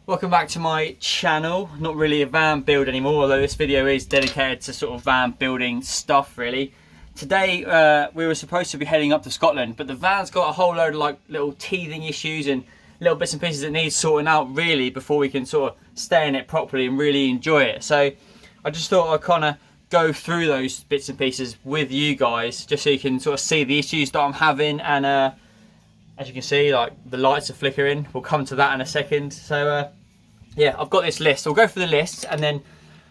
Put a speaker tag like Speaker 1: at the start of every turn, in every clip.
Speaker 1: Welcome back to my channel. Not really a van build anymore, although this video is dedicated to sort of van building stuff really. Today we were supposed to be heading up to Scotland, but the van's got a whole load of like little teething issues and little bits and pieces that need sorting out really before we can sort of stay in it properly and really enjoy it. So I just thought I'd kind of go through those bits and pieces with you guys just so you can sort of see the issues that I'm having, and as you can see, like the lights are flickering. We'll come to that in a second. So yeah, I've got this list. I'll go through the list and then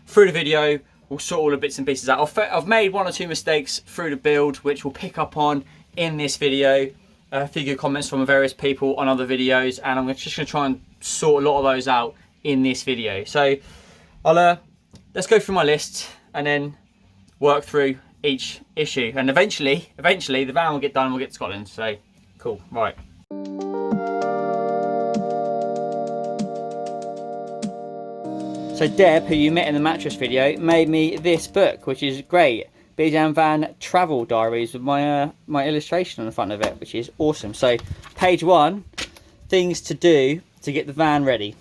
Speaker 1: through the video we'll sort all the bits and pieces out. I've made one or two mistakes through the build which we'll pick up on in this video. A few good comments from various people on other videos, and I'm just going to try and sort a lot of those out in this video. So I'll let's go through my list and then work through each issue, and eventually the van will get done and we'll get to Scotland. So cool, right. So Deb, who you met in the mattress video, made me this book, which is great. Bejam Van Travel Diaries with my my illustration on the front of it, which is awesome. So page 1, things to do to get the van ready.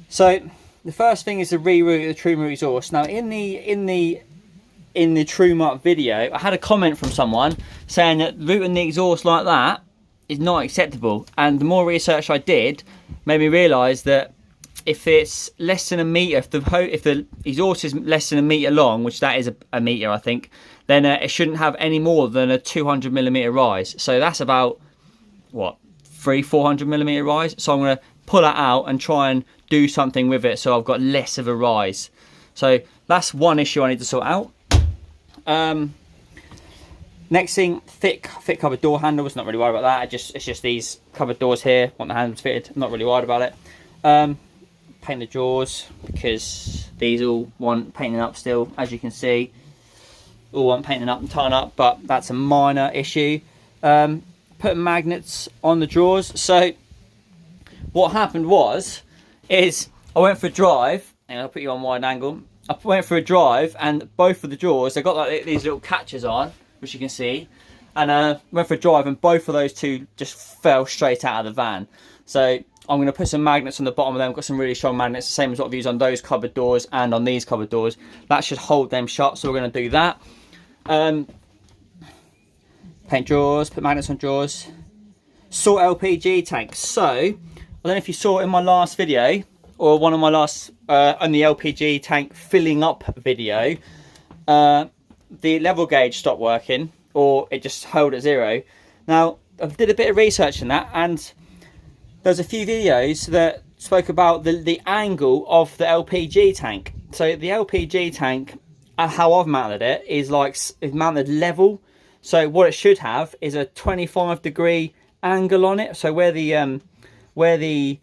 Speaker 1: So the first thing is to reroute the True exhaust. Now in the True Mark video, I had a comment from someone saying that routing the exhaust like that is not acceptable, and the more research I did made me realise that if it's less than a metre, if the exhaust is less than a metre long, which that is a metre I think, then it shouldn't have any more than a 200mm rise. So that's about, what, 300-400mm rise. So I'm going to pull that out and try and do something with it so I've got less of a rise. So that's one issue I need to sort out. Next thing, thick cupboard door handles. Not really worried about that. It's just these cupboard doors here. Want the handles fitted. I'm not really worried about it. Paint the drawers because these all want painting up still, as you can see. All want painting up and tying up, but that's a minor issue. Putting magnets on the drawers. So what happened is I went for a drive, and I'll put you on wide angle. I went for a drive, and both of the drawers, they got like these little catches on, which you can see, and went for a drive, and both of those two just fell straight out of the van. So I'm going to put some magnets on the bottom of them. I've got some really strong magnets, the same as what I've used on those cupboard doors and on these cupboard doors. That should hold them shut, so we're going to do that. Paint drawers, put magnets on drawers. Sort LPG tanks. So I don't know if you saw in my last video, or one of my last on the LPG tank filling up video, the level gauge stopped working, or it just held at 0. Now I did a bit of research on that, and there's a few videos that spoke about the angle of the LPG tank. So the LPG tank, how I've mounted it, is mounted level. So what it should have is a 25-degree angle on it. So where the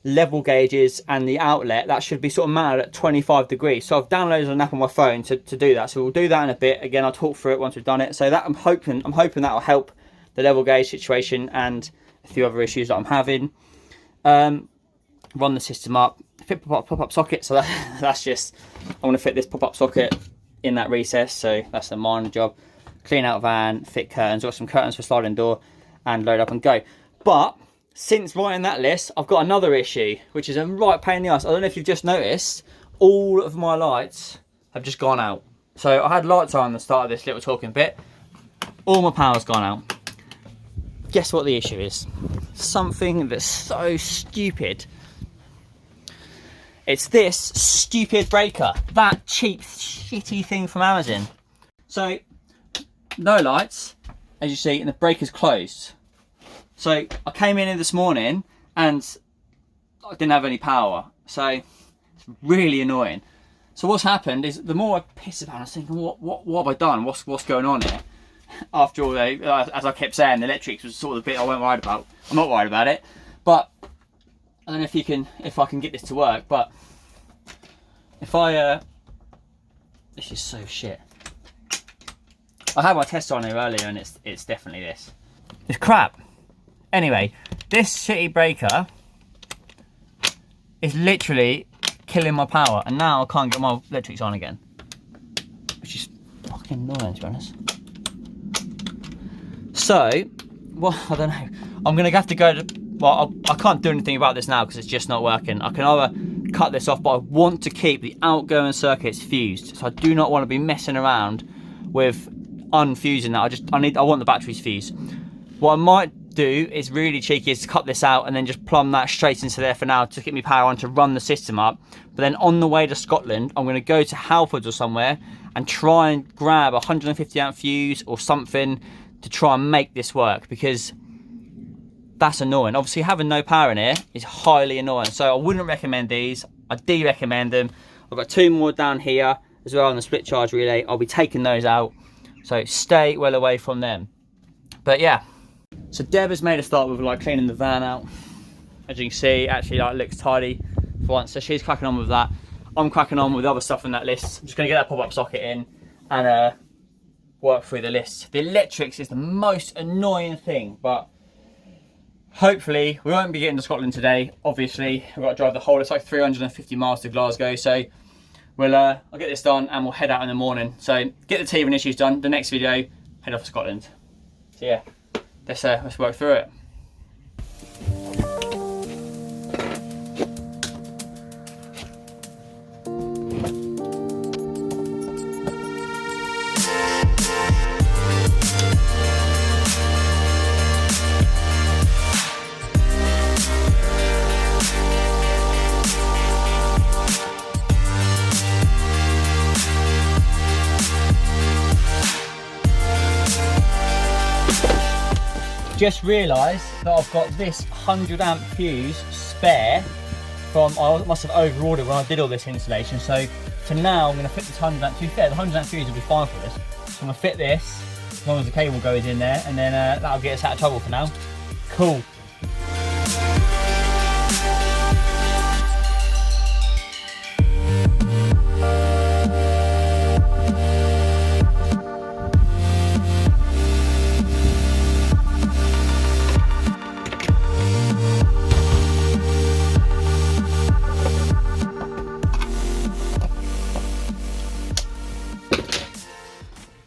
Speaker 1: level gauge is and the outlet, that should be sort of mounted at 25 degrees. So I've downloaded an app on my phone to do that. So we'll do that in a bit. Again, I'll talk through it once we've done it. So that I'm hoping that will help the level gauge situation and a few other issues that I'm having. Run the system up, fit pop-up socket. So that's just, I'm going to fit this pop-up socket in that recess. So that's a minor job. Clean out van, fit curtains. Got some curtains for sliding door, and load up and go. But since writing that list, I've got another issue, which is a right pain in the ass. I don't know if you've just noticed, all of my lights have just gone out. So I had lights on at the start of this little talking bit. All my power's gone out. Guess what the issue is? Something that's so stupid. It's this stupid breaker. That cheap, shitty thing from Amazon. So, no lights, as you see, and the breaker's closed. So, I came in this morning and I didn't have any power. So, it's really annoying. So what's happened is, the more I piss about it, I was thinking, what have I done? What's going on here? After all, as I kept saying, the electrics was sort of the bit I wasn't worried about. I'm not worried about it, but I don't know if I can get this to work. But if I, this is so shit. I had my test on here earlier, and it's definitely this. It's crap. Anyway, this shitty breaker is literally killing my power, and now I can't get my electrics on again, which is fucking annoying, to be honest. So, well, I don't know. I'm going to have to go to well, I can't do anything about this now because it's just not working. I can either cut this off, but I want to keep the outgoing circuits fused. So I do not want to be messing around with unfusing that. I want the batteries fused. What I might do is really cheeky is to cut this out and then just plumb that straight into there for now to get me power on to run the system up. But then on the way to Scotland, I'm going to go to Halfords or somewhere and try and grab a 150 amp fuse or something to try and make this work, because that's annoying. Obviously having no power in here is highly annoying, so I wouldn't recommend these. I do recommend them. I've got 2 more down here as well on the split charge relay. I'll be taking those out, so stay well away from them. But yeah, so Deb has made a start with like cleaning the van out. As you can see, actually like looks tidy for once, so she's cracking on with that. I'm cracking on with other stuff on that list. I'm just going to get that pop-up socket in and work through the list. The electrics is the most annoying thing, but hopefully we won't be getting to Scotland today. Obviously we've got to drive the whole, it's like 350 miles to Glasgow, so we'll I'll get this done and we'll head out in the morning. So get the teething issues done. The next video, head off to Scotland. So yeah, let's work through it. Just realised that I've got this 100 amp fuse spare from, I must have overordered when I did all this installation. So for now I'm going to fit this 100 amp, to be fair, the 100 amp fuse will be fine for this. So I'm going to fit this as long as the cable goes in there, and then that'll get us out of trouble for now. Cool.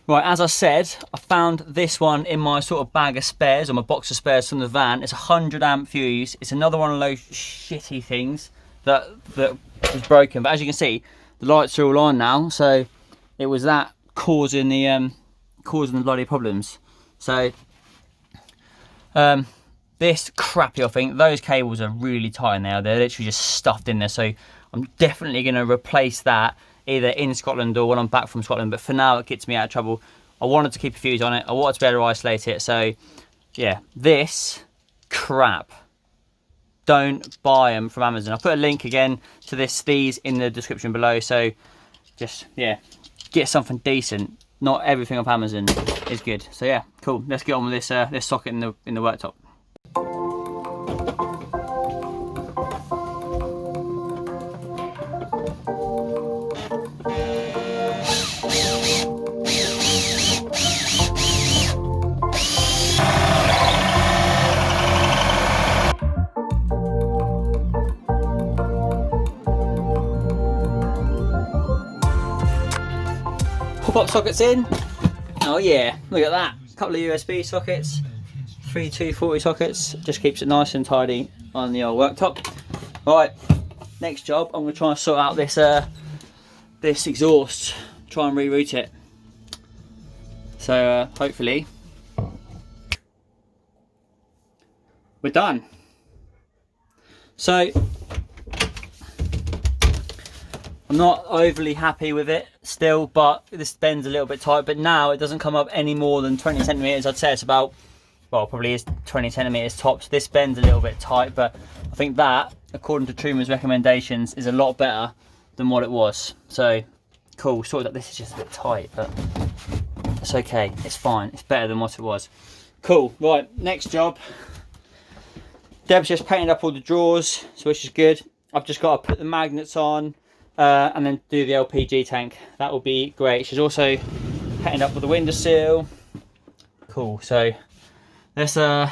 Speaker 1: Right, as I said, I found this one in my sort of bag of spares, or my box of spares from the van. It's a 100 amp fuse. It's another one of those shitty things that is broken. But as you can see, the lights are all on now, so it was that causing the bloody problems. So this crappy, I think those cables are really tight now. They're literally just stuffed in there. So I'm definitely going to replace that either in Scotland or when I'm back from Scotland, but for now it gets me out of trouble. I wanted to keep a fuse on it, I wanted to be able to isolate it, so yeah, this crap, don't buy them from Amazon. I'll put a link again to these in the description below, so just, yeah, get something decent. Not everything off Amazon is good. So yeah, cool, let's get on with this this socket in the worktop. Pop sockets in. Oh yeah, look at that. A couple of USB sockets, 3 240 sockets. Just keeps it nice and tidy on the old worktop. Right, next job, I'm going to try and sort out this this exhaust. Try and reroute it. So hopefully we're done. So I'm not overly happy with it still, but this bend's a little bit tight, but now it doesn't come up any more than 20 centimeters. I'd say it's about, well, probably is 20 centimeters tops. This bend's a little bit tight, but I think that, according to Truman's recommendations, is a lot better than what it was. So cool, sort of, this is just a bit tight, but it's okay, it's fine, it's better than what it was. Cool, right, next job. Deb's just painted up all the drawers, so which is good. I've just got to put the magnets on, and then do the LPG tank. That will be great. She's also painted up with the windowsill. Cool. So let's get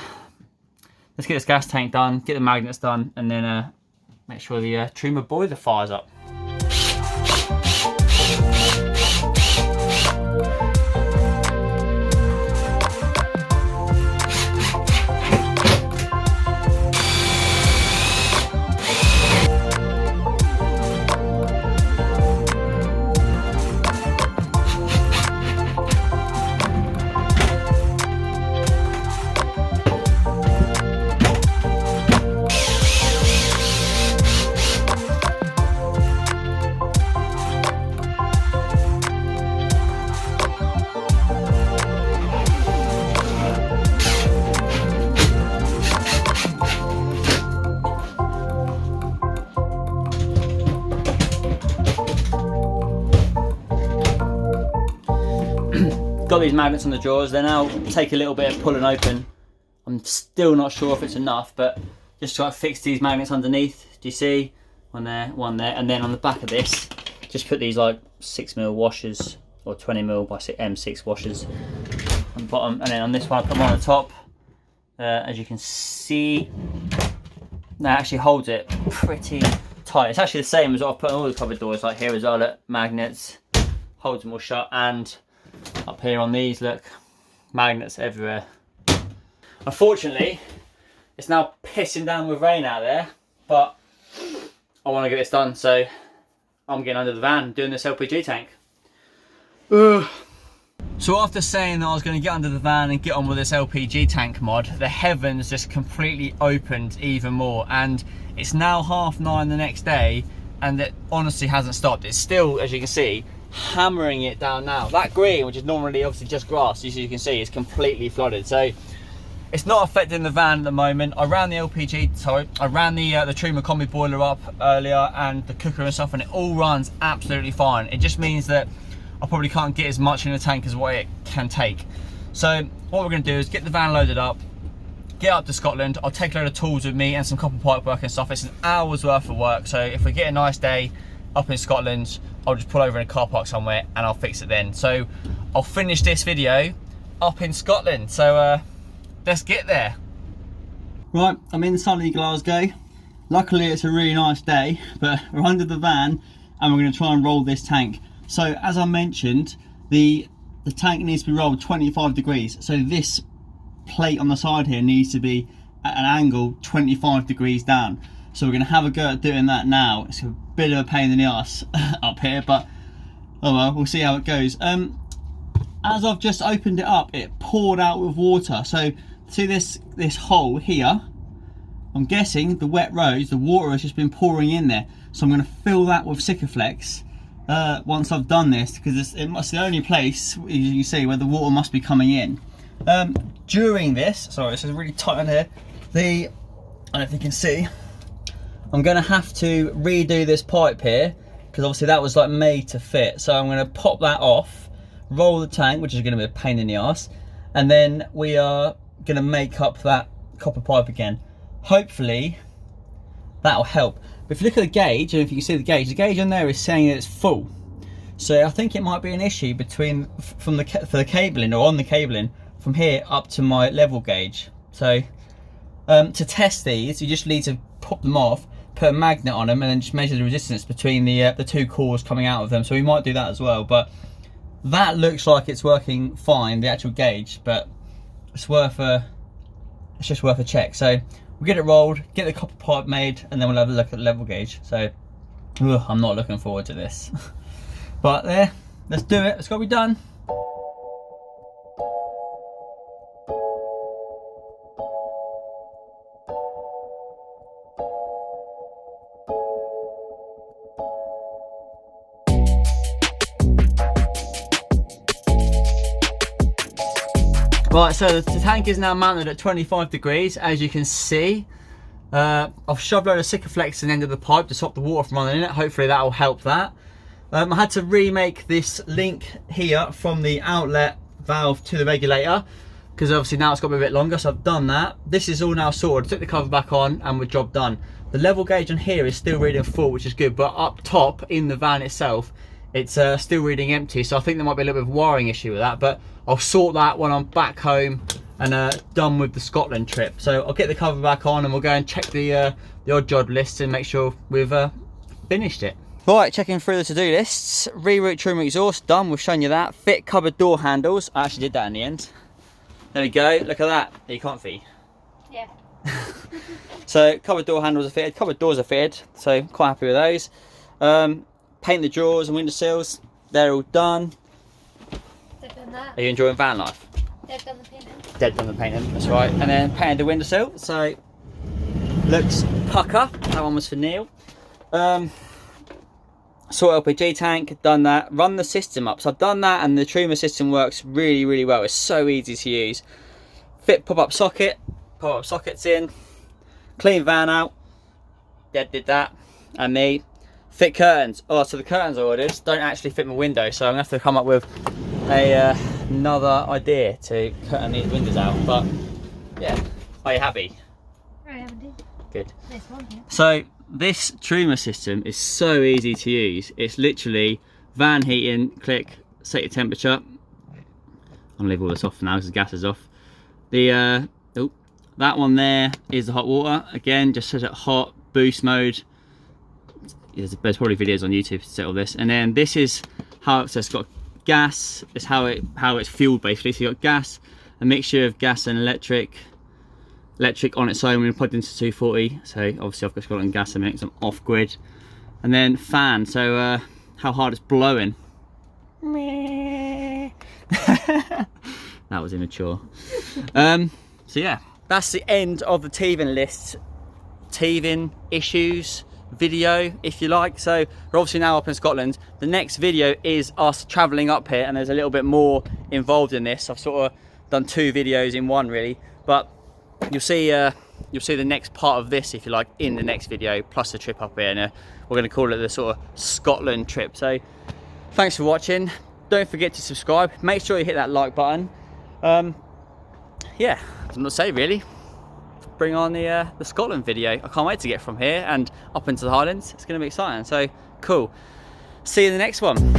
Speaker 1: this gas tank done, get the magnets done, and then make sure the Truma boiler fires up. got these magnets on the drawers. They now take a little bit of pulling open. I'm still not sure if it's enough, but just try to fix these magnets underneath. Do you see? One there, and then on the back of this, just put these like 6mm washers or 20mm by M6 washers on the bottom, and then on this one I put them on the top. As you can see, that actually holds it pretty tight. It's actually the same as what I've put on all the cupboard doors, like here as well. Look, magnets, holds them all shut, and up here on these, look, magnets everywhere. Unfortunately, it's now pissing down with rain out there, but I want to get this done, so I'm getting under the van doing this LPG tank. Ugh. So after saying that I was going to get under the van and get on with this LPG tank mod, the heavens just completely opened even more, and it's now 9:30 the next day, and it honestly hasn't stopped. It's still, as you can see, hammering it down now. That green, which is normally obviously just grass, as you can see, is completely flooded. So it's not affecting the van at the moment. I ran the the Truma combi boiler up earlier and the cooker and stuff, and it all runs absolutely fine. It just means that I probably can't get as much in the tank as what it can take. So what we're going to do is get the van loaded up, get up to Scotland. I'll take a load of tools with me and some copper pipe work and stuff. It's an hour's worth of work, so if we get a nice day up in Scotland, I'll just pull over in a car park somewhere and I'll fix it then. So I'll finish this video up in Scotland, so let's get there. Right, I'm in sunny Glasgow. Luckily it's a really nice day, but we're under the van and we're going to try and roll this tank. So as I mentioned, the tank needs to be rolled 25 degrees. So this plate on the side here needs to be at an angle 25 degrees down. So we're going to have a go at doing that now. It's a bit of a pain in the arse up here, but oh well, we'll see how it goes. As I've just opened it up, it poured out with water. So see this hole here, I'm guessing the wet roads, the water has just been pouring in there. So I'm going to fill that with Sikaflex once I've done this, because it's the only place, as you can see, where the water must be coming in. During this, sorry, this is really tight on here, I don't know if you can see, I'm going to have to redo this pipe here, because obviously that was like made to fit. So I'm going to pop that off, roll the tank, which is going to be a pain in the ass, and then we are going to make up that copper pipe again. Hopefully that'll help. But if you look at the gauge, and if you can see the gauge on there is saying that it's full. So I think it might be an issue for the cabling, or on the cabling from here up to my level gauge. So to test these, you just need to pop them off, put a magnet on them, and then just measure the resistance between the two cores coming out of them. So we might do that as well. But that looks like it's working fine, the actual gauge, but it's just worth a check. So we'll get it rolled, get the copper pipe made, and then we'll have a look at the level gauge. So I'm not looking forward to this. But there, let's do it. It's got to be done. Right, so the tank is now mounted at 25 degrees, as you can see. I've shoved a load of Sikaflex in the end of the pipe to stop the water from running in it. Hopefully that will help that. I had to remake this link here from the outlet valve to the regulator, because obviously now it's got to be a bit longer, so I've done that. This is all now sorted. Took the cover back on and we're job done. The level gauge on here is still reading full, which is good, but up top in the van itself, it's still reading empty, so I think there might be a little bit of a wiring issue with that, but I'll sort that when I'm back home and done with the Scotland trip. So I'll get the cover back on and we'll go and check the odd job list and make sure we've finished it. Right, checking through the to-do lists. Reroute Truma exhaust, done, we've shown you that. Fit cupboard door handles, I actually did that in the end. There we go, look at that. You can't see.
Speaker 2: Yeah.
Speaker 1: So cupboard door handles are fitted, cupboard doors are fitted, so quite happy with those. Paint the drawers and windowsills, they're all done.
Speaker 2: They've done that.
Speaker 1: Are you enjoying van life?
Speaker 2: They've done the painting.
Speaker 1: They've done the painting, that's right. And then painted the windowsill, so looks pucker. That one was for Neil. Sort LPG tank, done that. Run the system up. So I've done that, and the Truma system works really, really well. It's so easy to use. Fit pop-up socket, pop-up sockets in. Clean van out. Dad did that, and me. Fit curtains. Oh, so the curtains I ordered don't actually fit my window, so I'm gonna have to come up with a another idea to cut these windows out. But yeah, are you happy?
Speaker 2: Very indeed.
Speaker 1: Good.
Speaker 2: Nice one here.
Speaker 1: So this trimmer system is so easy to use. It's literally van heating, click, set your temperature. I'm gonna leave all this off now because the gas is off. The that one there is the hot water. Again, just set it hot, boost mode. There's probably videos on YouTube to set all this. And then this is how it's got gas. It's how it's fueled basically. So you got gas, a mixture of gas and electric on its own when plugged into 240. So obviously I've got Scotland gas a minute, so I'm off grid. And then fan, so how hard it's blowing. That was immature. So yeah, that's the end of the teething list, teething issues video, if you like. So we're obviously now up in Scotland. The next video is us traveling up here, and there's a little bit more involved in this. I've sort of done 2 videos in one really, but you'll see the next part of this, if you like, in the next video, plus the trip up here. And we're going to call it the sort of Scotland trip. So thanks for watching. Don't forget to subscribe. Make sure you hit that like button. Yeah, I'm not say really. Bring on the Scotland video. I can't wait to get from here and up into the Highlands. It's going to be exciting. So cool. See you in the next one.